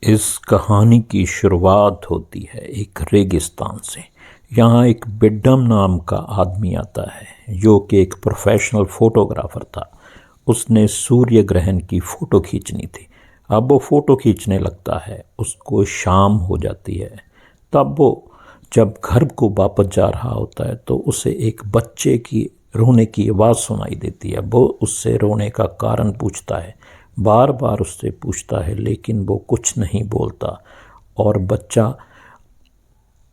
इस कहानी की शुरुआत होती है एक रेगिस्तान से। यहाँ एक बिड्डम नाम का आदमी आता है जो कि एक प्रोफेशनल फोटोग्राफर था। उसने सूर्य ग्रहण की फ़ोटो खींचनी थी। अब वो फ़ोटो खींचने लगता है, उसको शाम हो जाती है। तब वो जब घर को वापस जा रहा होता है तो उसे एक बच्चे की रोने की आवाज़ सुनाई देती है। वो उससे रोने का कारण पूछता है, बार बार उससे पूछता है, लेकिन वो कुछ नहीं बोलता और बच्चा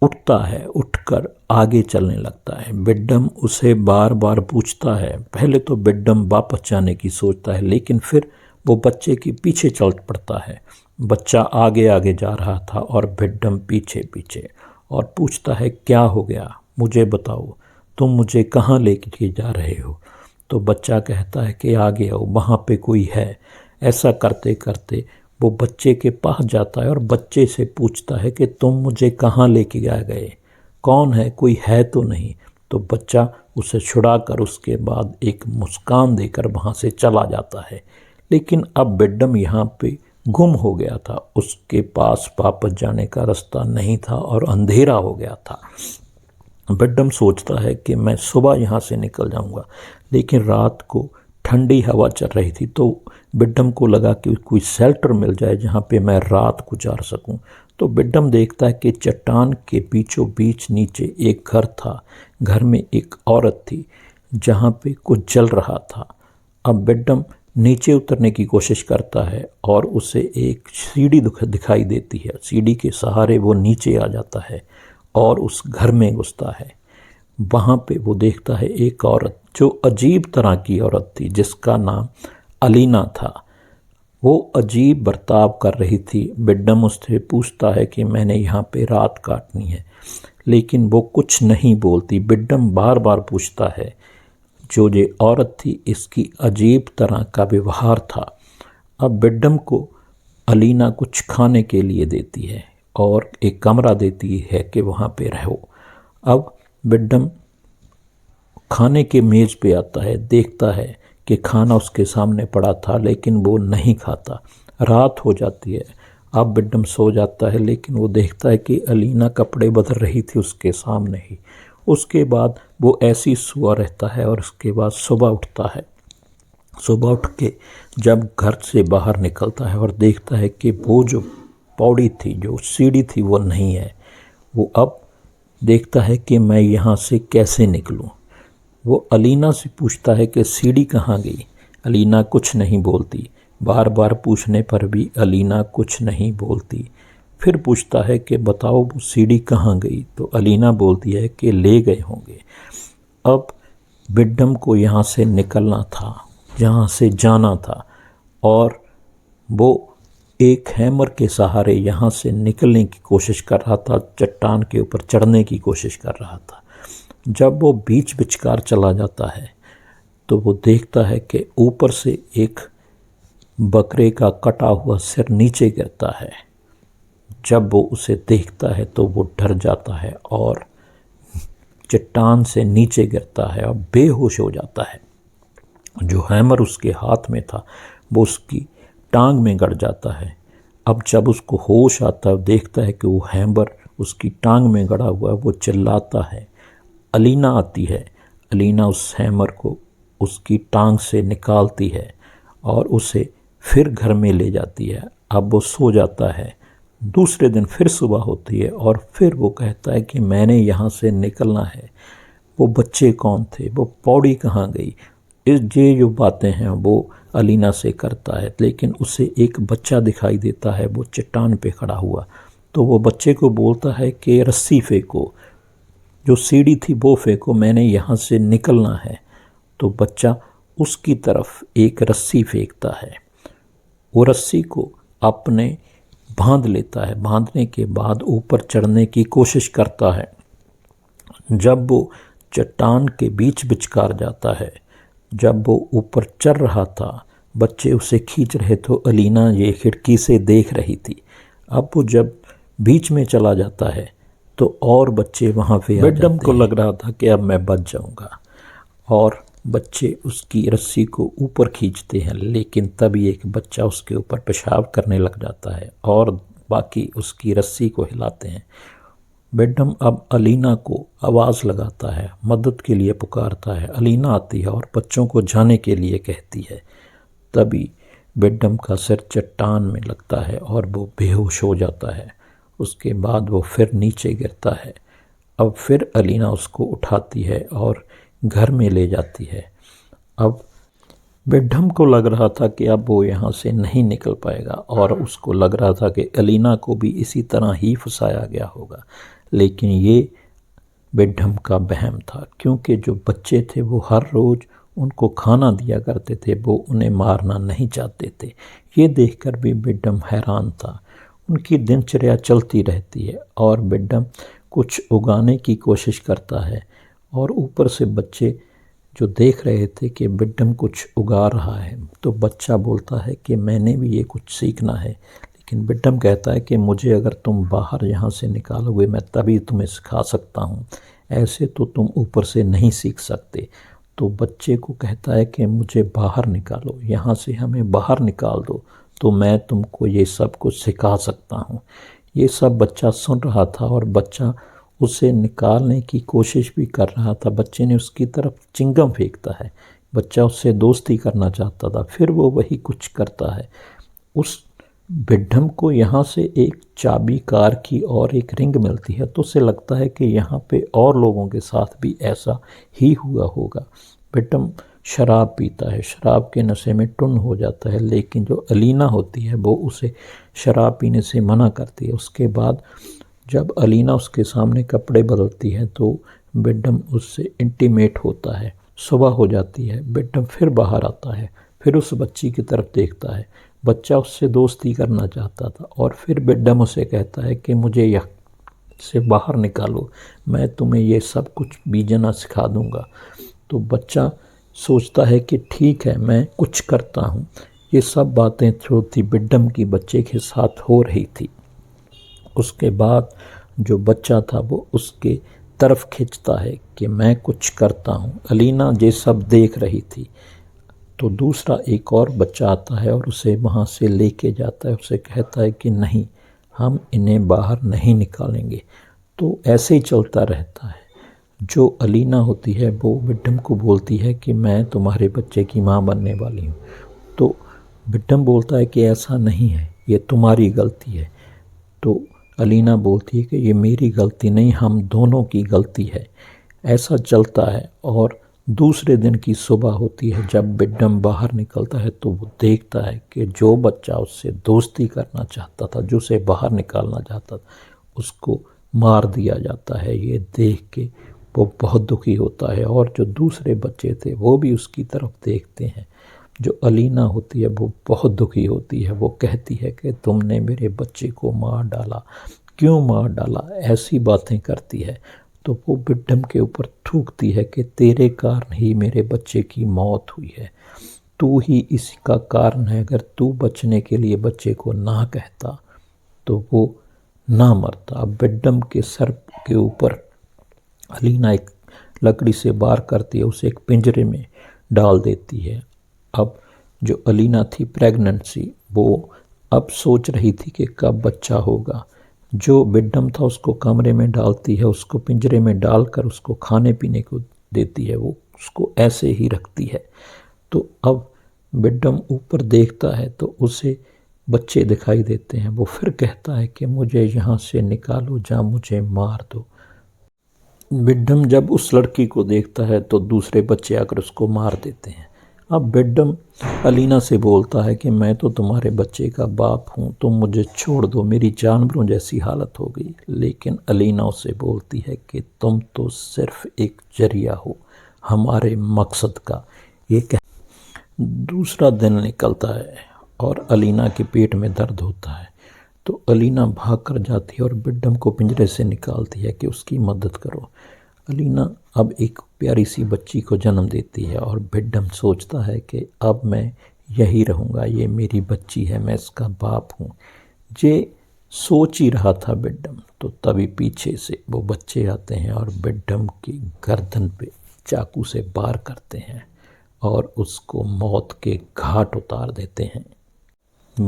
उठता है, उठकर आगे चलने लगता है। बिड्डम उसे बार बार पूछता है। पहले तो बिड्डम वापस जाने की सोचता है, लेकिन फिर वो बच्चे के पीछे चल पड़ता है। बच्चा आगे आगे जा रहा था और बिड्डम पीछे पीछे, और पूछता है, क्या हो गया, मुझे बताओ, तुम मुझे कहाँ लेके जा रहे हो। तो बच्चा कहता है कि आगे आओ, वहाँ पे कोई है। ऐसा करते करते वो बच्चे के पास जाता है और बच्चे से पूछता है कि तुम मुझे कहाँ लेके गए, कौन है, कोई है तो नहीं। तो बच्चा उसे छुड़ाकर उसके बाद एक मुस्कान देकर वहाँ से चला जाता है। लेकिन अब बिड्डम यहाँ पे गुम हो गया था। उसके पास वापस जाने का रास्ता नहीं था और अंधेरा हो गया था। बिड्डम सोचता है कि मैं सुबह यहाँ से निकल जाऊँगा, लेकिन रात को ठंडी हवा चल रही थी तो बिड्डम को लगा कि कोई शेल्टर मिल जाए जहाँ पे मैं रात गुजार सकूँ। तो बिड्डम देखता है कि चट्टान के बीचों बीच नीचे एक घर था। घर में एक औरत थी जहाँ पे कुछ जल रहा था। अब बिड्डम नीचे उतरने की कोशिश करता है और उसे एक सीढ़ी दिखाई देती है। सीढ़ी के सहारे वो नीचे आ जाता है और उस घर में घुसता है। वहाँ पे वो देखता है एक औरत जो अजीब तरह की औरत थी, जिसका नाम अलीना था। वो अजीब बर्ताव कर रही थी। बिड्डम उससे पूछता है कि मैंने यहाँ पे रात काटनी है, लेकिन वो कुछ नहीं बोलती। बिड्डम बार बार पूछता है। जो ये औरत थी, इसकी अजीब तरह का व्यवहार था। अब बिड्डम को अलीना कुछ खाने के लिए देती है और एक कमरा देती है कि वहाँ पे रहो। अब बिड्डम खाने के मेज़ पे आता है, देखता है कि खाना उसके सामने पड़ा था, लेकिन वो नहीं खाता। रात हो जाती है। अब बिड्डम सो जाता है, लेकिन वो देखता है कि अलीना कपड़े बदल रही थी उसके सामने ही। उसके बाद वो ऐसी सोया रहता है और उसके बाद सुबह उठता है। सुबह उठ के जब घर से बाहर निकलता है और देखता है कि वो जो पौड़ी थी, जो सीढ़ी थी, वो नहीं है। वो अब देखता है कि मैं यहाँ से कैसे निकलूँ। वो अलीना से पूछता है कि सीढ़ी कहाँ गई। अलीना कुछ नहीं बोलती। बार बार पूछने पर भी अलीना कुछ नहीं बोलती। फिर पूछता है कि बताओ वो सीढ़ी कहाँ गई। तो अलीना बोलती है कि ले गए होंगे। अब बिड्डम को यहाँ से निकलना था, यहाँ से जाना था, और वो एक हैमर के सहारे यहाँ से निकलने की कोशिश कर रहा था, चट्टान के ऊपर चढ़ने की कोशिश कर रहा था। जब वो बीच विचकार चला जाता है तो वो देखता है कि ऊपर से एक बकरे का कटा हुआ सिर नीचे गिरता है। जब वो उसे देखता है तो वो डर जाता है और चट्टान से नीचे गिरता है और बेहोश हो जाता है। जो हैमर उसके हाथ में था वो उसकी टांग में गड़ जाता है। अब जब उसको होश आता है, देखता है कि वो हैमर उसकी टांग में गड़ा हुआ है। वो चिल्लाता है। अलीना आती है। अलीना उस हैमर को उसकी टांग से निकालती है और उसे फिर घर में ले जाती है। अब वो सो जाता है। दूसरे दिन फिर सुबह होती है और फिर वो कहता है कि मैंने यहाँ से निकलना है। वो बच्चे कौन थे, वो पौड़ी कहाँ गई, ये जो बातें हैं वो अलीना से करता है। लेकिन उसे एक बच्चा दिखाई देता है, वो चट्टान पे खड़ा हुआ। तो वो बच्चे को बोलता है कि रस्सी फेंको, जो सीढ़ी थी वो फेंको, मैंने यहाँ से निकलना है। तो बच्चा उसकी तरफ एक रस्सी फेंकता है। वो रस्सी को अपने बांध लेता है। बांधने के बाद ऊपर चढ़ने की कोशिश करता है। जब वो चट्टान के बीच विचकार जाता है, जब वो ऊपर चढ़ रहा था, बच्चे उसे खींच रहे तो अलीना ये खिड़की से देख रही थी। अब वो जब बीच में चला जाता है तो और बच्चे वहाँ पे आ जाते हैं। बिड्डम को लग रहा था कि अब मैं बच जाऊँगा और बच्चे उसकी रस्सी को ऊपर खींचते हैं, लेकिन तभी एक बच्चा उसके ऊपर पेशाब करने लग जाता है और बाकी उसकी रस्सी को हिलाते हैं। बेडम अब अलीना को आवाज़ लगाता है, मदद के लिए पुकारता है। अलीना आती है और बच्चों को जाने के लिए कहती है। तभी बेडम का सिर चट्टान में लगता है और वो बेहोश हो जाता है। उसके बाद वो फिर नीचे गिरता है। अब फिर अलीना उसको उठाती है और घर में ले जाती है। अब बेडम को लग रहा था कि अब वो यहाँ से नहीं निकल पाएगा और उसको लग रहा था कि अलीना को भी इसी तरह ही फंसाया गया होगा, लेकिन ये बेडम का वहम था, क्योंकि जो बच्चे थे वो हर रोज़ उनको खाना दिया करते थे, वो उन्हें मारना नहीं चाहते थे। ये देखकर भी बेडम हैरान था। उनकी दिनचर्या चलती रहती है और बेडम कुछ उगाने की कोशिश करता है और ऊपर से बच्चे जो देख रहे थे कि बेडम कुछ उगा रहा है, तो बच्चा बोलता है कि मैंने भी ये कुछ सीखना है। लेकिन बेडम कहता है कि मुझे अगर तुम बाहर यहाँ से निकालोगे मैं तभी तुम्हें सिखा सकता हूँ, ऐसे तो तुम ऊपर से नहीं सीख सकते। तो बच्चे को कहता है कि मुझे बाहर निकालो, यहाँ से हमें बाहर निकाल दो, तो मैं तुमको ये सब कुछ सिखा सकता हूँ। ये सब बच्चा सुन रहा था और बच्चा उसे निकालने की कोशिश भी कर रहा था। बच्चे ने उसकी तरफ चिंगम फेंकता है। बच्चा उससे दोस्ती करना चाहता था, फिर वो वही कुछ करता है। उस बेडम को यहाँ से एक चाबी कार की और एक रिंग मिलती है, तो उसे लगता है कि यहाँ पे और लोगों के साथ भी ऐसा ही हुआ होगा। बेडम शराब पीता है, शराब के नशे में टुन हो जाता है, लेकिन जो अलीना होती है वो उसे शराब पीने से मना करती है। उसके बाद जब अलीना उसके सामने कपड़े बदलती है तो बेडम उससे इंटीमेट होता है। सुबह हो जाती है, बेडम फिर बाहर आता है, फिर उस बच्ची की तरफ देखता है। बच्चा उससे दोस्ती करना चाहता था और फिर बेडम उसे कहता है कि मुझे यहाँ से बाहर निकालो, मैं तुम्हें ये सब कुछ बीजना सिखा दूंगा। तो बच्चा सोचता है कि ठीक है, मैं कुछ करता हूँ। ये सब बातें जो थी बेडम की बच्चे के साथ हो रही थी। उसके बाद जो बच्चा था वो उसके तरफ खींचता है कि मैं कुछ करता हूँ। अलीना ये सब देख रही थी। तो दूसरा एक और बच्चा आता है और उसे वहाँ से लेके जाता है। उसे कहता है कि नहीं, हम इन्हें बाहर नहीं निकालेंगे। तो ऐसे ही चलता रहता है। जो अलीना होती है वो बेडम को बोलती है कि मैं तुम्हारे बच्चे की माँ बनने वाली हूँ। तो बेडम बोलता है कि ऐसा नहीं है, ये तुम्हारी गलती है। तो अलीना बोलती है कि ये मेरी गलती नहीं, हम दोनों की गलती है। ऐसा चलता है और दूसरे दिन की सुबह होती है। जब बेडम बाहर निकलता है तो वो देखता है कि जो बच्चा उससे दोस्ती करना चाहता था, जो उसे बाहर निकालना चाहता था, उसको मार दिया जाता है। ये देख के वो बहुत दुखी होता है और जो दूसरे बच्चे थे वो भी उसकी तरफ देखते हैं। जो अलीना होती है वो बहुत दुखी होती है। वो कहती है कि तुमने मेरे बच्चे को मार डाला, क्यों मार डाला, ऐसी बातें करती है। तो वो बेडम के ऊपर थूकती है कि तेरे कारण ही मेरे बच्चे की मौत हुई है, तू ही इसका कारण है। अगर तू बचने के लिए बच्चे को ना कहता तो वो ना मरता। अब बेडम के सर के ऊपर अलीना एक लकड़ी से वार करती है, उसे एक पिंजरे में डाल देती है। अब जो अलीना थी प्रेग्नेंट सी, वो अब सोच रही थी कि कब बच्चा होगा। जो बेडम था उसको कमरे में डालती है, उसको पिंजरे में डालकर उसको खाने पीने को देती है, वो उसको ऐसे ही रखती है। तो अब बेडम ऊपर देखता है तो उसे बच्चे दिखाई देते हैं। वो फिर कहता है कि मुझे यहाँ से निकालो, जा मुझे मार दो। बेडम जब उस लड़की को देखता है तो दूसरे बच्चे आकर उसको मार देते हैं। अब बेडम अलीना से बोलता है कि मैं तो तुम्हारे बच्चे का बाप हूँ, तुम मुझे छोड़ दो, मेरी जानवरों जैसी हालत हो गई। लेकिन अलीना उसे बोलती है कि तुम तो सिर्फ एक जरिया हो हमारे मकसद का। ये कह दूसरा दिन निकलता है और अलीना के पेट में दर्द होता है। तो अलीना भाग कर जाती है और बेडम को पिंजरे से निकालती है कि उसकी मदद करो। अलीना अब एक प्यारी सी बच्ची को जन्म देती है और बेडम सोचता है कि अब मैं यही रहूँगा, ये मेरी बच्ची है, मैं इसका बाप हूँ। ये सोच ही रहा था बेडम, तो तभी पीछे से वो बच्चे आते हैं और बेडम की गर्दन पे चाकू से वार करते हैं और उसको मौत के घाट उतार देते हैं।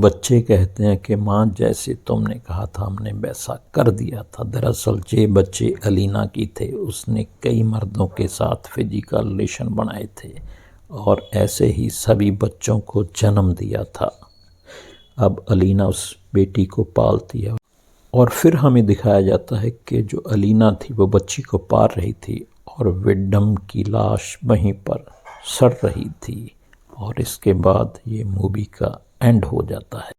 बच्चे कहते हैं कि माँ जैसे तुमने कहा था हमने वैसा कर दिया था। दरअसल ये बच्चे अलीना की थे, उसने कई मर्दों के साथ फिजिकल रिलेशन बनाए थे और ऐसे ही सभी बच्चों को जन्म दिया था। अब अलीना उस बेटी को पालती है और फिर हमें दिखाया जाता है कि जो अलीना थी वो बच्ची को पाल रही थी और विडम की लाश वहीं पर सड़ रही थी और इसके बाद ये मूवी का एंड हो जाता है।